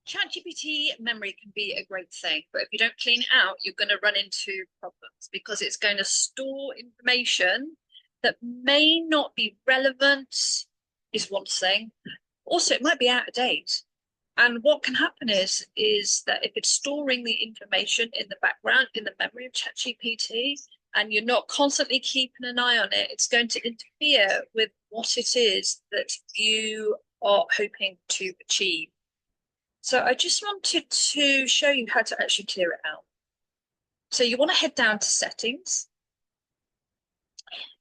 ChatGPT memory can be a great thing, but if you don't clean it out, you're going to run into problems because it's going to store information that may not be relevant, is one thing. Also, it might be out of date. And what can happen is that if it's storing the information in the background, in the memory of ChatGPT, and you're not constantly keeping an eye on it, it's going to interfere with what it is that you are hoping to achieve. So I just wanted to show you how to actually clear it out. So you want to head down to settings.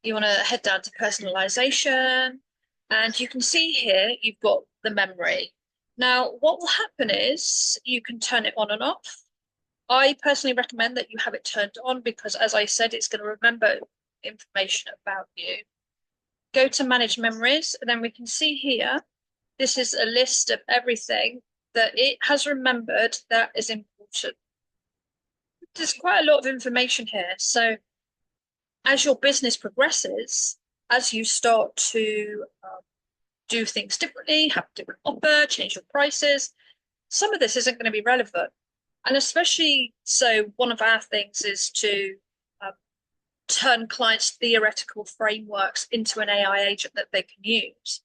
You want to head down to personalization. And you can see here, you've got the memory. Now, what will happen is you can turn it on and off. I personally recommend that you have it turned on because, as I said, it's going to remember information about you. Go to manage memories, and then we can see here, this is a list of everything that it has remembered that is important. There's quite a lot of information here. So as your business progresses, as you start to do things differently, have a different offer, change your prices, some of this isn't going to be relevant. And especially so, one of our things is to turn clients' theoretical frameworks into an AI agent that they can use.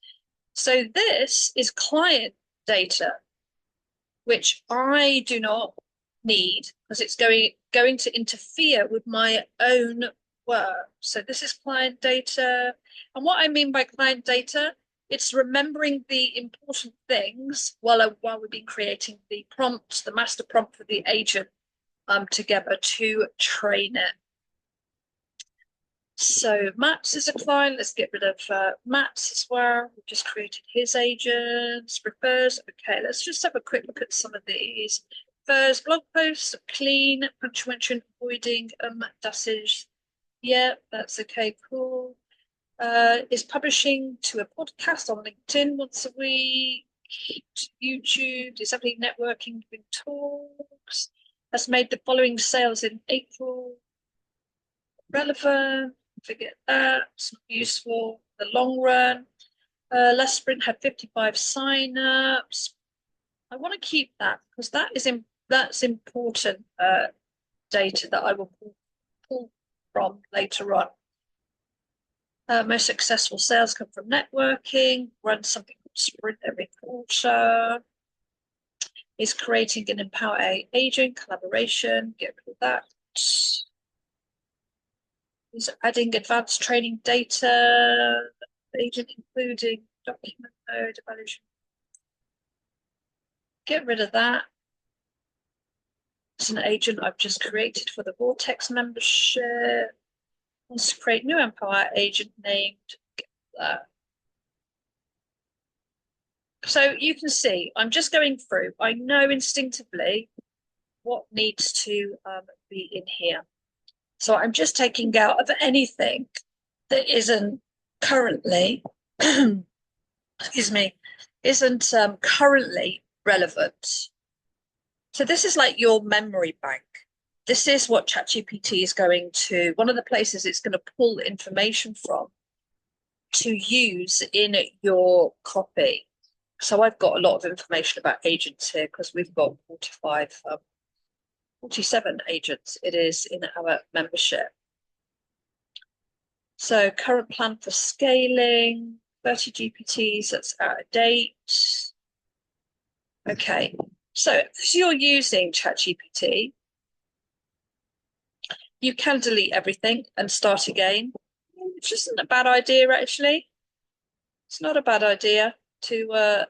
So this is client data, which I do not need because it's going to interfere with my own work. So this is client data. And what I mean by client data, it's remembering the important things while we've been creating the prompt, the master prompt for the agent together to train it. So Matt's is a client. Let's get rid of Matt's as well. We've just created his agents, refers. Okay, let's just have a quick look at some of these. Refers, blog posts, clean, punctuation, avoiding, dashes. Yeah, that's okay, cool. Is publishing to a podcast on LinkedIn once a week, YouTube, disabling networking, doing talks, has made the following sales in April. Relevant, forget that, it's not useful. The long run. Last sprint had 55 sign-ups. I want to keep that because that's important data that I will pull from later on. Most successful sales come from networking, run something called sprint every quarter, is creating an EmpowerAi agent collaboration, get rid of that. Is adding advanced training data, agent including document mode, evaluation. Get rid of that. It's an agent I've just created for the Vortex membership. Wants to create new EmpowerAi agent named, get that. So you can see, I'm just going through. I know instinctively what needs to be in here. So I'm just taking out of anything that isn't currently, excuse me, isn't currently relevant. So this is like your memory bank. This is what ChatGPT is going to, one of the places it's going to pull information from to use in your copy. So I've got a lot of information about agents here because we've got 47 agents it is in our membership. So current plan for scaling, 30 GPTs, that's out of date. Okay, so if you're using ChatGPT, you can delete everything and start again. Which isn't a bad idea, actually. It's not a bad idea to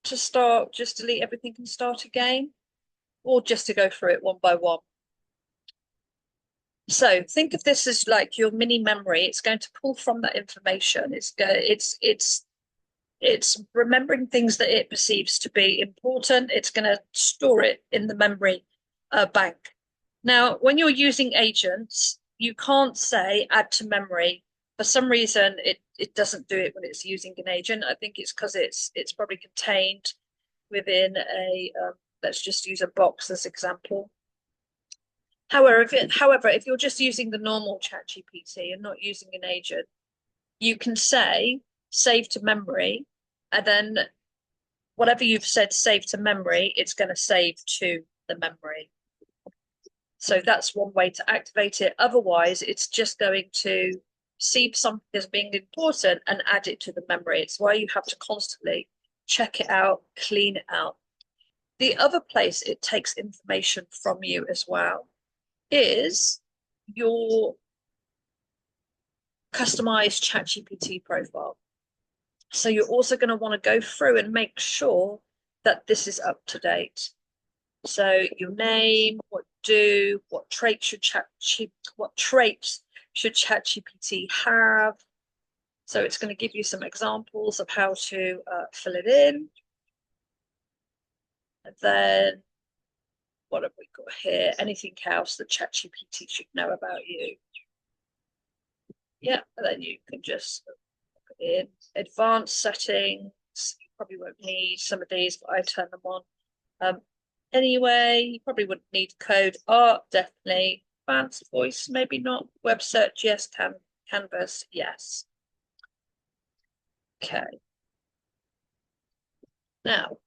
start, just delete everything and start again, or just to go through it one by one. So think of this as like your mini memory. It's going to pull from that information. It's remembering things that it perceives to be important. It's going to store it in the memory bank. Now, when you're using agents, you can't say add to memory. For some reason, it doesn't do it when it's using an agent. I think it's because it's probably contained within a, let's just use a box as example. However, if you're just using the normal ChatGPT and not using an agent, you can say save to memory, and then whatever you've said save to memory, it's going to save to the memory. So that's one way to activate it. Otherwise, it's just going to see something as being important and add it to the memory. It's why you have to constantly check it out, clean it out. The other place it takes information from you as well is your customized ChatGPT profile. So you're also going to want to go through and make sure that this is up to date. So your name, what traits should ChatGPT have? So it's going to give you some examples of how to fill it in. And then what have we got here? Anything else that ChatGPT should know about you? Yeah, and then you can just put in advanced settings. You probably won't need some of these, but I turn them on. Anyway, you probably wouldn't need code. Art, definitely. Advanced voice, maybe not. Web search, yes. Canvas, yes. Okay. Now,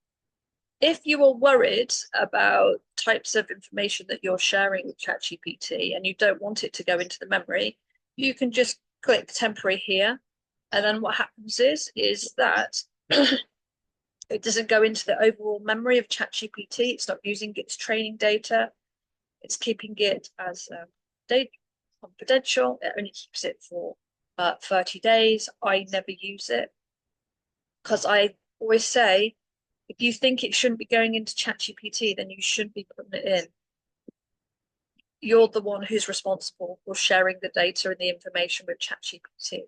if you are worried about types of information that you're sharing with ChatGPT and you don't want it to go into the memory, you can just click temporary here. And then what happens is that it doesn't go into the overall memory of ChatGPT. It's not using its training data. It's keeping it as data confidential. It only keeps it for 30 days. I never use it because I always say, if you think it shouldn't be going into ChatGPT, then you shouldn't be putting it in. You're the one who's responsible for sharing the data and the information with ChatGPT.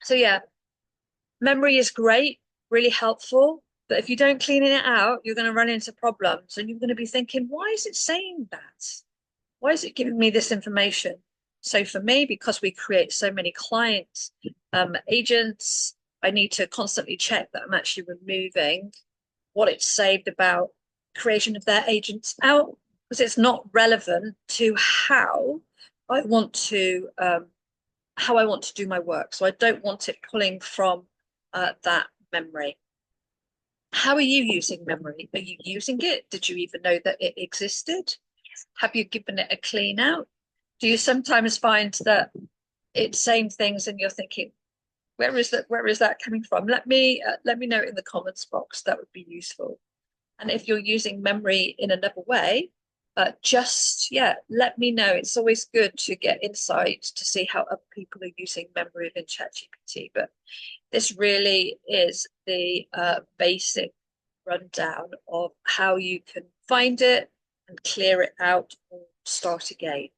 So yeah, memory is great, really helpful. But if you don't clean it out, you're going to run into problems and you're going to be thinking, why is it saying that? Why is it giving me this information? So for me, because we create so many clients, agents, I need to constantly check that I'm actually removing what it's saved about creation of their agents out, because it's not relevant to how I want to do my work. So I don't want it pulling from that memory. How are you using memory? Are you using it? Did you even know that it existed? Have you given it a clean out? Do you sometimes find that it's saying things and you're thinking, where is that coming from? Let me know in the comments box. That would be useful. And if you're using memory in another way, let me know. It's always good to get insight to see how other people are using memory within ChatGPT. But this really is the basic rundown of how you can find it and clear it out or start again.